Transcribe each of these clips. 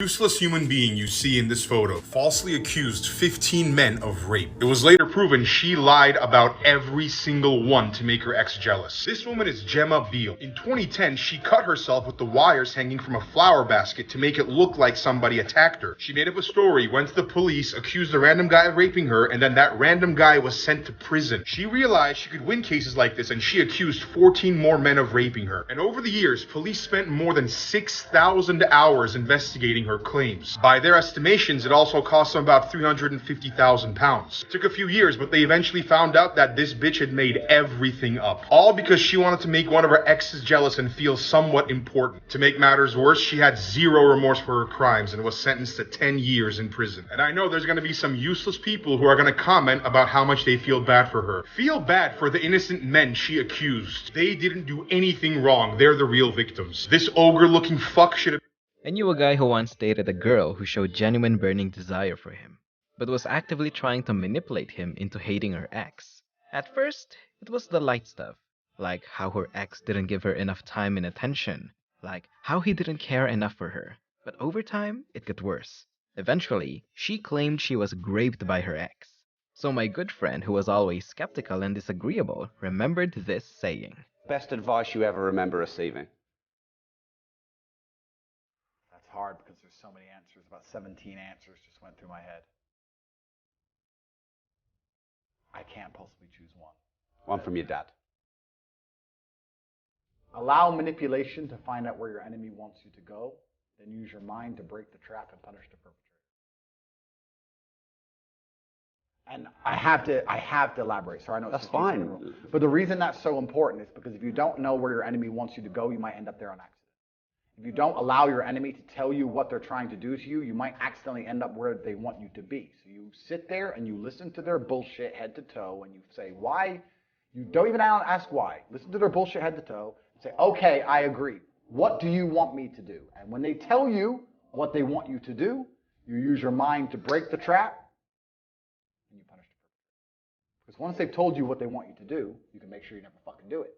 Useless human being you see in this photo falsely accused 15 men of rape. It was later proven she lied about every single one to make her ex jealous. This woman is Gemma Beale. In 2010, she cut herself with the wires hanging from a flower basket to make it look like somebody attacked her. She made up a story, went to the police, accused a random guy of raping her, and then that random guy was sent to prison. She realized she could win cases like this, and she accused 14 more men of raping her. And over the years, police spent more than 6,000 hours investigating her claims. By their estimations, it also cost them about £350,000. It took a few years, but they eventually found out that this bitch had made everything up. All because she wanted to make one of her exes jealous and feel somewhat important. To make matters worse, she had zero remorse for her crimes and was sentenced to 10 years in prison. And I know there's going to be some useless people who are going to comment about how much they feel bad for her. Feel bad for the innocent men she accused. They didn't do anything wrong. They're the real victims. This ogre-looking fuck should have... I knew a guy who once dated a girl who showed genuine burning desire for him, but was actively trying to manipulate him into hating her ex. At first, it was the light stuff, like how her ex didn't give her enough time and attention, like how he didn't care enough for her. But over time, it got worse. Eventually, she claimed she was raped by her ex. So my good friend, who was always skeptical and disagreeable, remembered this saying. Best advice you ever remember receiving? Hard because there's so many answers. About 17 answers just went through my head. I can't possibly choose one. One from your dad. Allow manipulation to find out where your enemy wants you to go, then use your mind to break the trap and punish the perpetrator. And I have to elaborate. So I know that's fine. But the reason that's so important is because if you don't know where your enemy wants you to go, you might end up there on accident. If you don't allow your enemy to tell you what they're trying to do to you, you might accidentally end up where they want you to be. So you sit there and you listen to their bullshit head to toe and you say, why? You don't even ask why. Listen to their bullshit head to toe and say, okay, I agree. What do you want me to do? And when they tell you what they want you to do, you use your mind to break the trap and you punish the perpetrator. Because once they've told you what they want you to do, you can make sure you never fucking do it.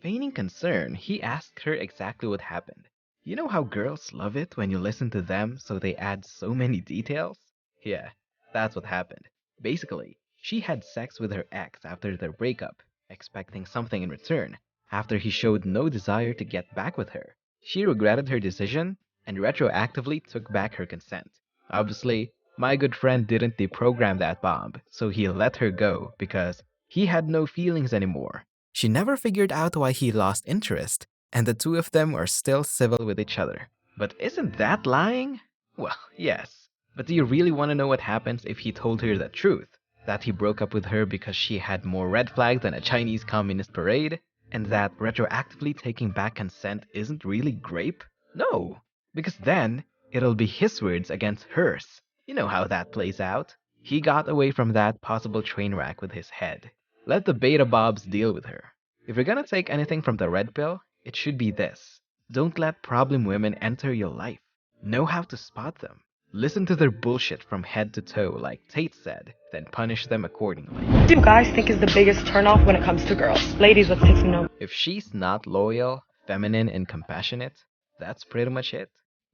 Feigning concern, he asked her exactly what happened. You know how girls love it when you listen to them so they add so many details? Yeah, that's what happened. Basically, she had sex with her ex after their breakup, expecting something in return. After he showed no desire to get back with her, she regretted her decision and retroactively took back her consent. Obviously, my good friend didn't deprogram that bomb, so he let her go because he had no feelings anymore. She never figured out why he lost interest, and the two of them are still civil with each other. But isn't that lying? Well, yes. But do you really want to know what happens if he told her the truth? That he broke up with her because she had more red flags than a Chinese communist parade? And that retroactively taking back consent isn't really GRAPE? No, because then it'll be his words against hers. You know how that plays out. He got away from that possible train wreck with his head. Let the beta bobs deal with her. If you're gonna take anything from the red pill, it should be this. Don't let problem women enter your life. Know how to spot them. Listen to their bullshit from head to toe like Tate said, then punish them accordingly. What do guys think is the biggest turnoff when it comes to girls? Ladies, let's take some notes. If she's not loyal, feminine, and compassionate, that's pretty much it.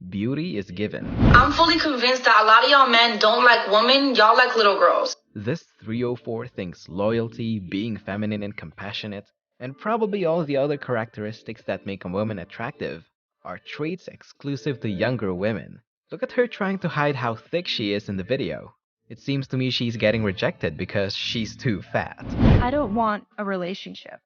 Beauty is given. I'm fully convinced that a lot of y'all men don't like women, y'all like little girls. This 304 thinks loyalty, being feminine and compassionate, and probably all the other characteristics that make a woman attractive are traits exclusive to younger women. Look at her trying to hide how thick she is in the video. It seems to me she's getting rejected because she's too fat. I don't want a relationship.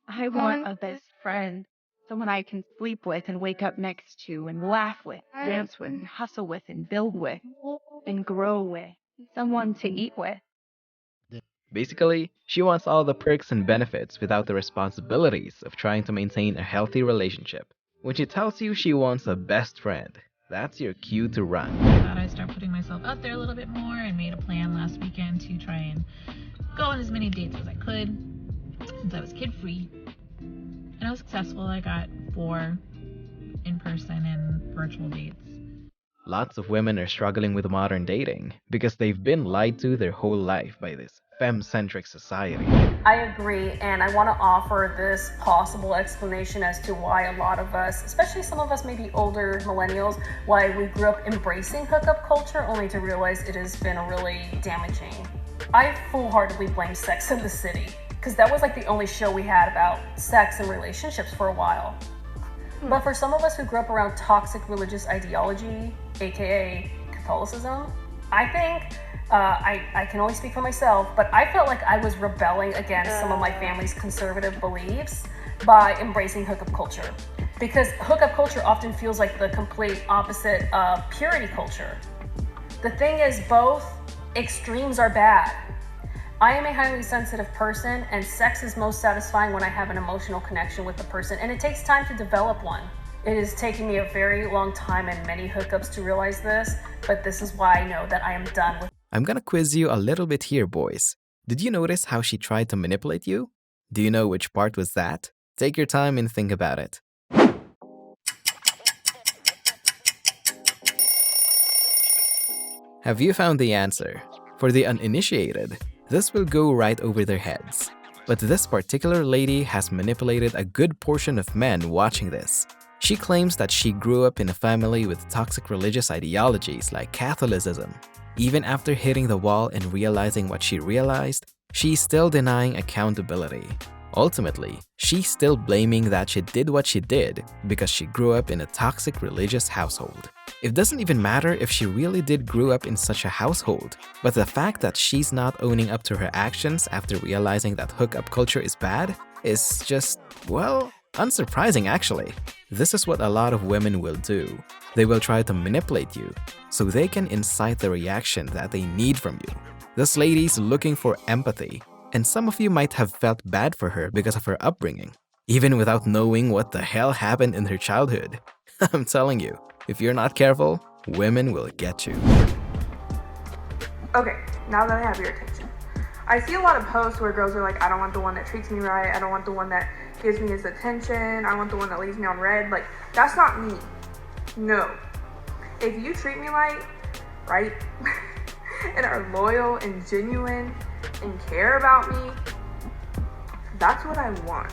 I want a best friend. Someone I can sleep with and wake up next to and laugh with, dance with, and hustle with, and build with, and grow with. Someone to eat with. Basically, she wants all the perks and benefits without the responsibilities of trying to maintain a healthy relationship. When she tells you she wants a best friend, that's your cue to run. I thought I'd start putting myself out there a little bit more and made a plan last weekend to try and go on as many dates as I could since I was kid-free. And I was successful. I got 4 in-person and virtual dates. Lots of women are struggling with modern dating because they've been lied to their whole life by this femme-centric society. I agree, and I want to offer this possible explanation as to why a lot of us, especially some of us maybe older millennials, why we grew up embracing hookup culture only to realize it has been really damaging. I full-heartedly blame Sex and the City, because that was like the only show we had about sex and relationships for a while. But for some of us who grew up around toxic religious ideology, aka Catholicism, I think, I can only speak for myself, but I felt like I was rebelling against some of my family's conservative beliefs by embracing hookup culture. Because hookup culture often feels like the complete opposite of purity culture. The thing is, both extremes are bad. I am a highly sensitive person, and sex is most satisfying when I have an emotional connection with the person, and it takes time to develop one. It is taking me a very long time and many hookups to realize this, but this is why I know that I am done with. I'm gonna quiz you a little bit here, boys. Did you notice how she tried to manipulate you? Do you know which part was that? Take your time and think about it. Have you found the answer? For the uninitiated, this will go right over their heads. But this particular lady has manipulated a good portion of men watching this. She claims that she grew up in a family with toxic religious ideologies like Catholicism. Even after hitting the wall and realizing what she realized, she's still denying accountability. Ultimately, she's still blaming that she did what she did because she grew up in a toxic religious household. It doesn't even matter if she really did grow up in such a household, but the fact that she's not owning up to her actions after realizing that hookup culture is bad is just, well, unsurprising actually. This is what a lot of women will do. They will try to manipulate you so they can incite the reaction that they need from you. This lady's looking for empathy, and some of you might have felt bad for her because of her upbringing, even without knowing what the hell happened in her childhood. I'm telling you, if you're not careful, women will get you. Okay, now that I have your attention. I see a lot of posts where girls are like, I don't want the one that treats me right, I don't want the one that gives me his attention, I want the one that leaves me on red. Like, that's not me. No. If you treat me right, and are loyal and genuine and care about me, that's what I want.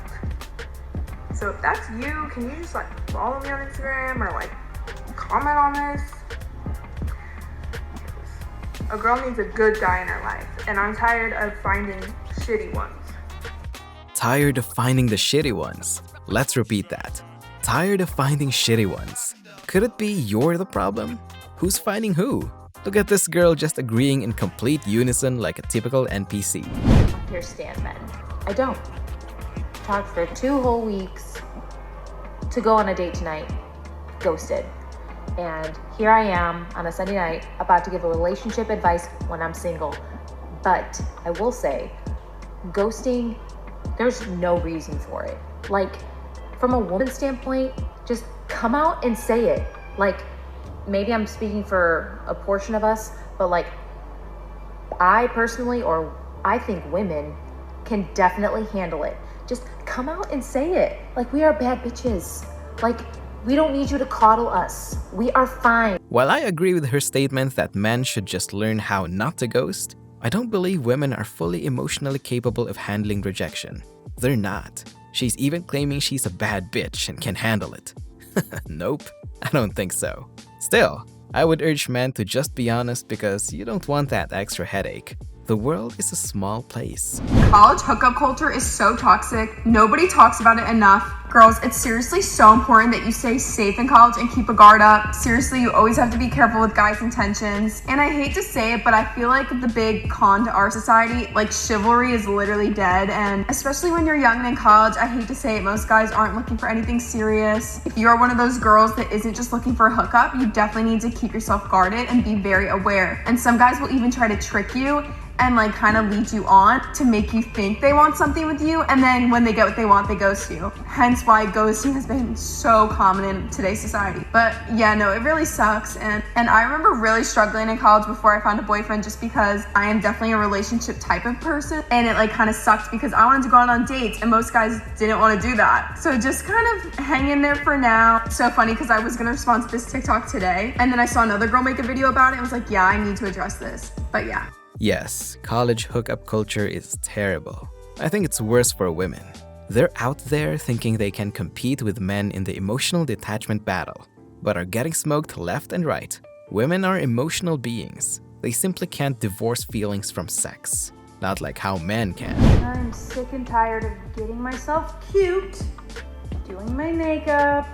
So if that's you, can you just like follow me on Instagram or like comment on this? A girl needs a good guy in her life, and I'm tired of finding shitty ones. Tired of finding the shitty ones. Let's repeat that. Tired of finding shitty ones. Could it be you're the problem? Who's finding who? Look at this girl just agreeing in complete unison like a typical NPC. Understand men. I don't. Talked for 2 whole weeks to go on a date tonight. Ghosted. And here I am on a Sunday night about to give a relationship advice when I'm single. But I will say, ghosting, there's no reason for it. Like, from a woman's standpoint, just come out and say it. Like, maybe I'm speaking for a portion of us, but like, I personally, or I think women can definitely handle it. Just come out and say it. Like, we are bad bitches. Like, we don't need you to coddle us. We are fine. While I agree with her statement that men should just learn how not to ghost, I don't believe women are fully emotionally capable of handling rejection. They're not. She's even claiming she's a bad bitch and can handle it. Nope, I don't think so. Still, I would urge men to just be honest because you don't want that extra headache. The world is a small place. College hookup culture is so toxic. Nobody talks about it enough. Girls, it's seriously so important that you stay safe in college and keep a guard up. Seriously, you always have to be careful with guys' intentions. And I hate to say it, but I feel like the big con to our society, like chivalry is literally dead. And especially when you're young and in college, I hate to say it, most guys aren't looking for anything serious. If you're one of those girls that isn't just looking for a hookup, you definitely need to keep yourself guarded and be very aware. And some guys will even try to trick you and like kind of lead you on to make you think they want something with you, and then when they get what they want, they ghost you. Hence why ghosting has been so common in today's society. But yeah, no, it really sucks. And I remember really struggling in college before I found a boyfriend, just because I am definitely a relationship type of person, and it like kind of sucked because I wanted to go out on dates and most guys didn't want to do that. So just kind of hang in there for now. So funny because I was gonna respond to this TikTok today, and then I saw another girl make a video about it and was like, yeah, I need to address this. But yeah. Yes, college hookup culture is terrible. I think it's worse for women. They're out there thinking they can compete with men in the emotional detachment battle, but are getting smoked left and right. Women are emotional beings. They simply can't divorce feelings from sex. Not like how men can. I'm sick and tired of getting myself cute, doing my makeup,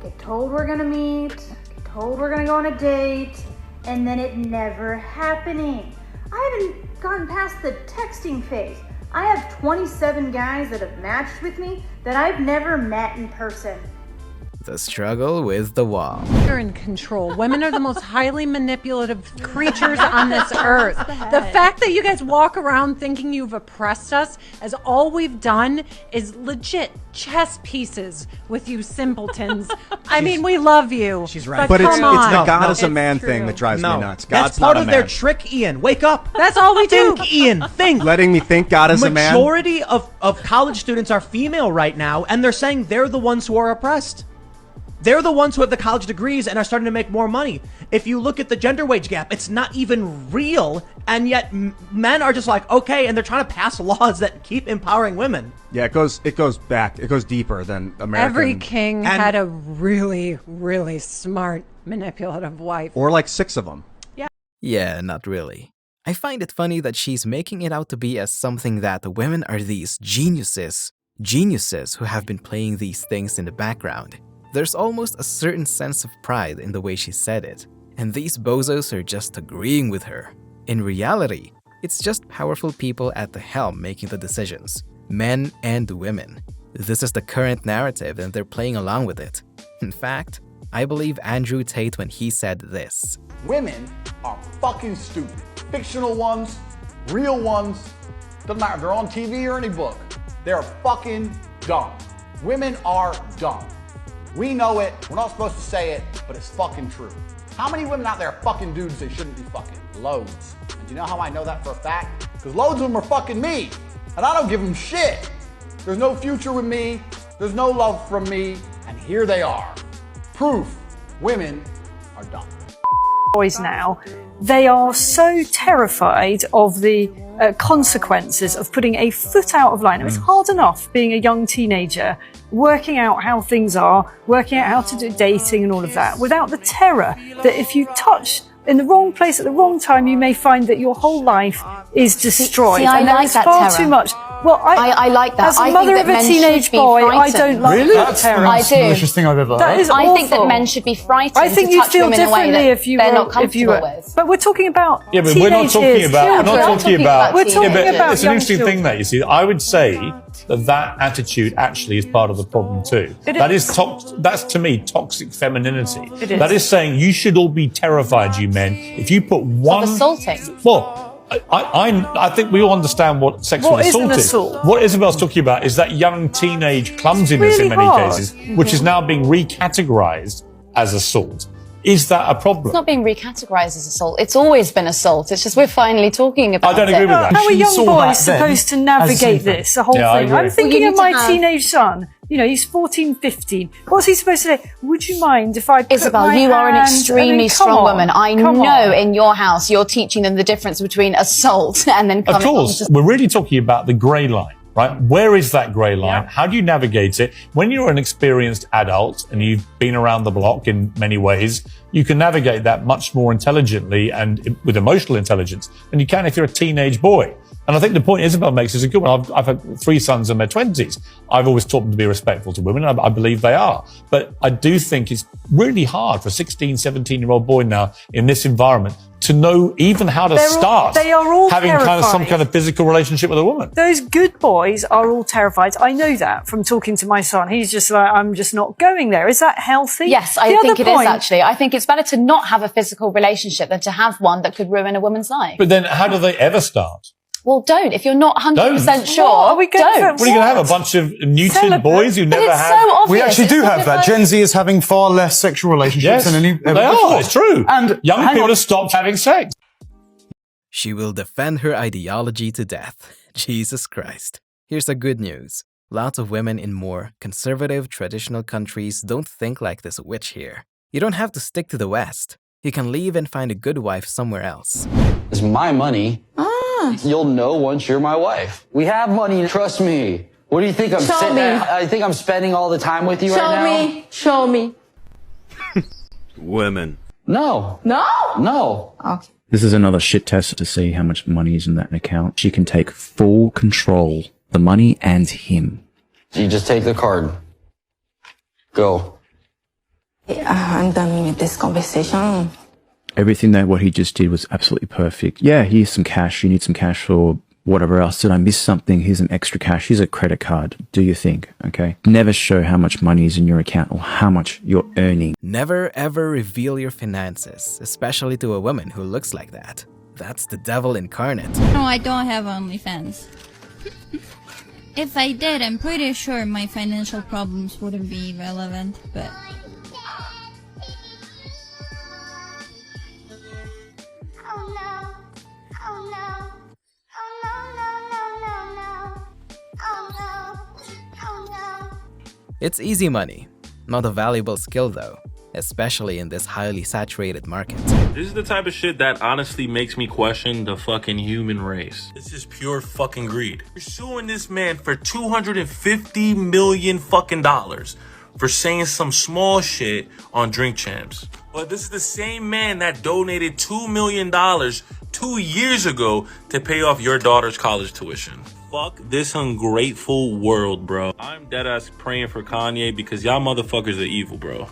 get told we're gonna meet, get told we're gonna go on a date, and then it never happening. I haven't gotten past the texting phase. I have 27 guys that have matched with me that I've never met in person. The struggle with the wall. You're in control. Women are the most highly manipulative creatures on this earth. The fact that you guys walk around thinking you've oppressed us, as all we've done is legit chess pieces with you simpletons. I mean, we love you. She's right. But it's the come God on. is a man It's thing true. that drives me nuts. That's God's part not a of their man. trick, Ian. Wake up. That's all we do. Think, Ian. Think. Letting me think God is a man. Majority of college students are female right now, and they're saying they're the ones who are oppressed. They're the ones who have the college degrees and are starting to make more money. If you look at the gender wage gap, it's not even real, and yet men are just like, okay, and they're trying to pass laws that keep empowering women. Yeah, it goes back. It goes deeper than American. Every king had a really, really smart, manipulative wife. Or like 6 of them. Yeah, not really. I find it funny that she's making it out to be as something that women are these geniuses who have been playing these things in the background. There's almost a certain sense of pride in the way she said it, and these bozos are just agreeing with her. In reality, it's just powerful people at the helm making the decisions, men and women. This is the current narrative and they're playing along with it. In fact, I believe Andrew Tate when he said this. Women are fucking stupid. Fictional ones, real ones, doesn't matter if they're on TV or any book. They're fucking dumb. Women are dumb. We know it, we're not supposed to say it, but it's fucking true. How many women out there are fucking dudes they shouldn't be fucking? Loads. And do you know how I know that for a fact? Because loads of them are fucking me, and I don't give them shit. There's no future with me, there's no love from me, and here they are. Proof, women are dumb. Boys now, they are so terrified of the consequences of putting a foot out of line. It's hard enough being a young teenager, working out how things are, working out how to do dating and all of that, without the terror that if you touch in the wrong place at the wrong time, you may find that your whole life is destroyed. See, I and like that far terror. too much. Well, I like that. As a I mother think of that a men teenage should be boy, I frightened. don't like Really? that That's terror. the most delicious thing I've ever That heard. is I think that awful. men should be frightened I think to you touch feel women in a way differently that if you they're were, not if comfortable you were. with. But we're talking about Yeah, but we're not talking teenagers, about. We're not children. talking about. We're talking yeah, but about it's an young interesting children. thing that you see. I would say that attitude actually is part of the problem too. It That is. is that's to me toxic femininity. It is. That is saying you should all be terrified, you men, if you put one. Assaulting. Well. I think we all understand what sexual What is an assault is. assault? What Isabel's talking about is that young teenage clumsiness really in many hard. cases, which is now being recategorized as assault. Is that a problem? It's not being recategorized as assault. It's always been assault. It's just we're finally talking about it. I don't agree with that. How are She young saw boys that then supposed to as a navigate symptom. this, the whole Yeah, I thing? agree. I'm thinking Well, you of need to my have- teenage son. You know, he's 14, 15. What's he supposed to say? Would you mind if I put Isabel, my you are an hand- extremely I mean, come strong on, woman. I come know on. in your house you're teaching them the difference between assault and then Of coming course, on to... we're really talking about the grey line, right? Where is that grey line? How do you navigate it? When you're an experienced adult and you've been around the block in many ways, you can navigate that much more intelligently and with emotional intelligence than you can if you're a teenage boy. And I think the point Isabel makes is a good one. I've had 3 sons in their 20s. I've always taught them to be respectful to women. I believe they are. But I do think it's really hard for a 16, 17-year-old boy now in this environment to know even how to start they are all having kind of some terrified. kind of physical relationship with a woman. Those good boys are all terrified. I know that from talking to my son. He's just like, I'm just not going there. Is that healthy? Yes, The I think other it is point- actually. I think it's better to not have a physical relationship than to have one that could ruin a woman's life. But then how do they ever start? Well, don't. If you're not 100% Don't. sure, What are we going don't. What are you going to have? A bunch of neutered boys who never it's had... so obvious. We actually It's do not have that. like- Gen Z is having far less sexual relationships Yes, than any they ever are. before. It's true. And Young hang people on. have stopped having sex. She will defend her ideology to death. Jesus Christ. Here's the good news. Lots of women in more conservative, traditional countries don't think like this witch here. You don't have to stick to the West. he can leave and find a good wife somewhere else. It's my money. You'll know once you're my wife. We have money, trust me. What do you think I think I'm spending all the time with you right now? Show me. Women. No. No? Okay. This is another shit test to see how much money is in that account. She can take full control, the money and him. You just take the card. Go. I'm done with this conversation. Everything that what he just did was absolutely perfect. Yeah, here's some cash. You need some cash for whatever else. Did I miss something? Here's some extra cash. Here's a credit card. Do your thing, okay? Never show how much money is in your account or how much you're earning. Never ever reveal your finances, especially to a woman who looks like that. That's the devil incarnate. No, I don't have OnlyFans. If I did, I'm pretty sure my financial problems wouldn't be relevant, but... It's easy money, not a valuable skill though, especially in this highly saturated market. This is the type of shit that honestly makes me question the fucking human race. This is pure fucking greed. You're suing this man for $250 million fucking dollars for saying some small shit on Drink Champs. But this is the same man that donated $2 million 2 years ago to pay off your daughter's college tuition. Fuck this ungrateful world, bro. I'm deadass praying for Kanye because y'all motherfuckers are evil, bro.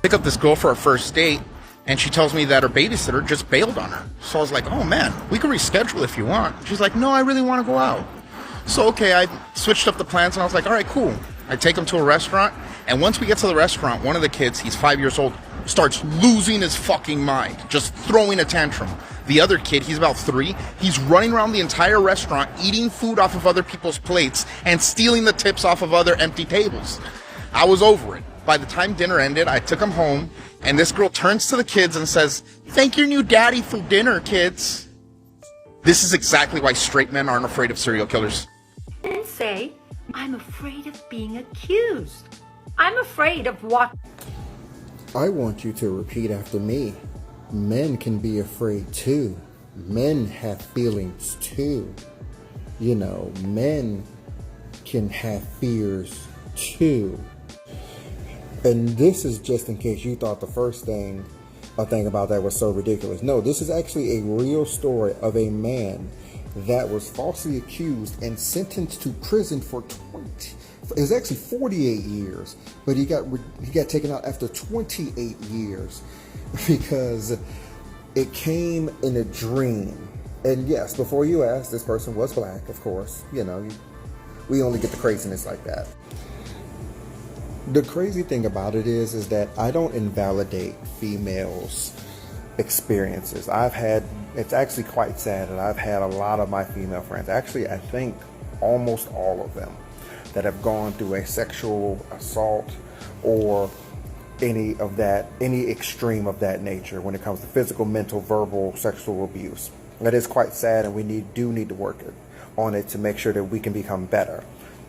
Pick up this girl for a first date, and she tells me that her babysitter just bailed on her. So I was like, oh man, we can reschedule if you want. She's like, no, I really want to go out. So okay, I switched up the plans, and I was like, all right, cool. I take him to a restaurant, and once we get to the restaurant, one of the kids, he's 5 years old, starts losing his fucking mind, just throwing a tantrum. The other kid, he's about 3, he's running around the entire restaurant, eating food off of other people's plates, and stealing the tips off of other empty tables. I was over it. By the time dinner ended, I took him home, and this girl turns to the kids and says, thank your new daddy for dinner, kids. This is exactly why straight men aren't afraid of serial killers. And say, I'm afraid of being accused. I'm afraid of what? I want you to repeat after me. Men can be afraid too. Men have feelings too. You know, men can have fears too. And this is just in case you thought the first thing about that was so ridiculous. No, this is actually a real story of a man that was falsely accused and sentenced to prison for it was actually 48 years, but he got taken out after 28 years because it came in a dream. And yes, before you ask, this person was black, of course. You know, we only get the craziness like that. The crazy thing about it is that I don't invalidate females' experiences. It's actually quite sad that I've had a lot of my female friends, actually I think almost all of them, that have gone through a sexual assault or any extreme of that nature when it comes to physical, mental, verbal, sexual abuse. That is quite sad, and we do need to work on it to make sure that we can become better.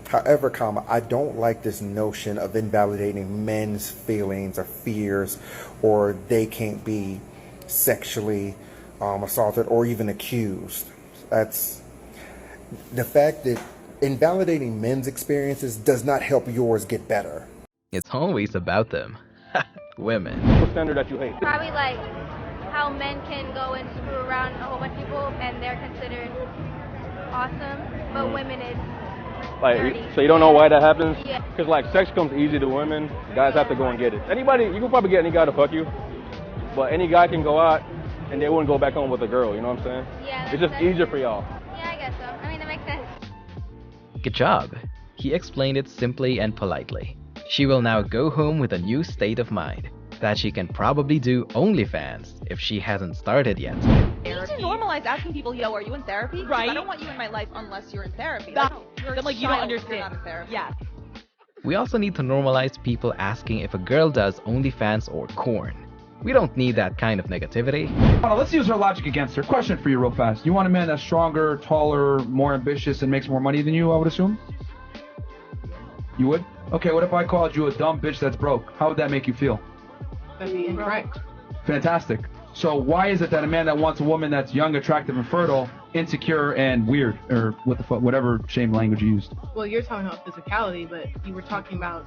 However, I don't like this notion of invalidating men's feelings or fears, or they can't be sexually assaulted or even accused. That's the fact that invalidating men's experiences does not help yours get better. It's always about them. Women. What standard that you hate? Probably like how men can go and screw around a whole bunch of people and they're considered awesome, but women is dirty. So you don't know why that happens? Yeah. Because like sex comes easy to women, guys have to go and get it. Anybody, you can probably get any guy to fuck you, but any guy can go out and they wouldn't go back home with a girl, you know what I'm saying? Yeah. It's just easier for y'all. Yeah, I guess so. I mean, that makes sense. Good job. He explained it simply and politely. She will now go home with a new state of mind, that she can probably do OnlyFans if she hasn't started yet. You need to normalize asking people, yo, are you in therapy? Right. I don't want you in my life unless you're in therapy. Then You're like you don't understand. You're not in therapy. Yeah. We also need to normalize people asking if a girl does OnlyFans or corn. We don't need that kind of negativity. Let's use her logic against her. Question for you real fast. You want a man that's stronger, taller, more ambitious, and makes more money than you, I would assume? You would? Okay, what if I called you a dumb bitch that's broke? How would that make you feel? That'd be incorrect. Fantastic. So why is it that a man that wants a woman that's young, attractive, and fertile, insecure, and weird, or what the fuck, whatever shame language you used? Well, you're talking about physicality, but you were talking about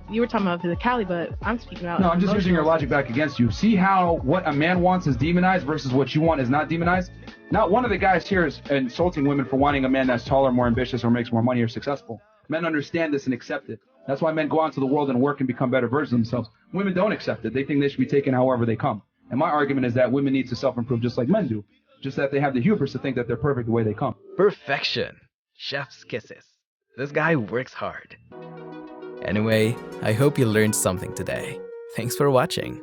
physicality, but I'm speaking about. No, I'm just using your logic back against you. See how what a man wants is demonized versus what you want is not demonized? Not one of the guys here is insulting women for wanting a man that's taller, more ambitious, or makes more money or successful. Men understand this and accept it. That's why men go out into the world and work and become better versions of themselves. Women don't accept it. They think they should be taken however they come. And my argument is that women need to self-improve just like men do. Just that they have the hubris to think that they're perfect the way they come. Perfection. Chef's kisses. This guy works hard. Anyway, I hope you learned something today. Thanks for watching.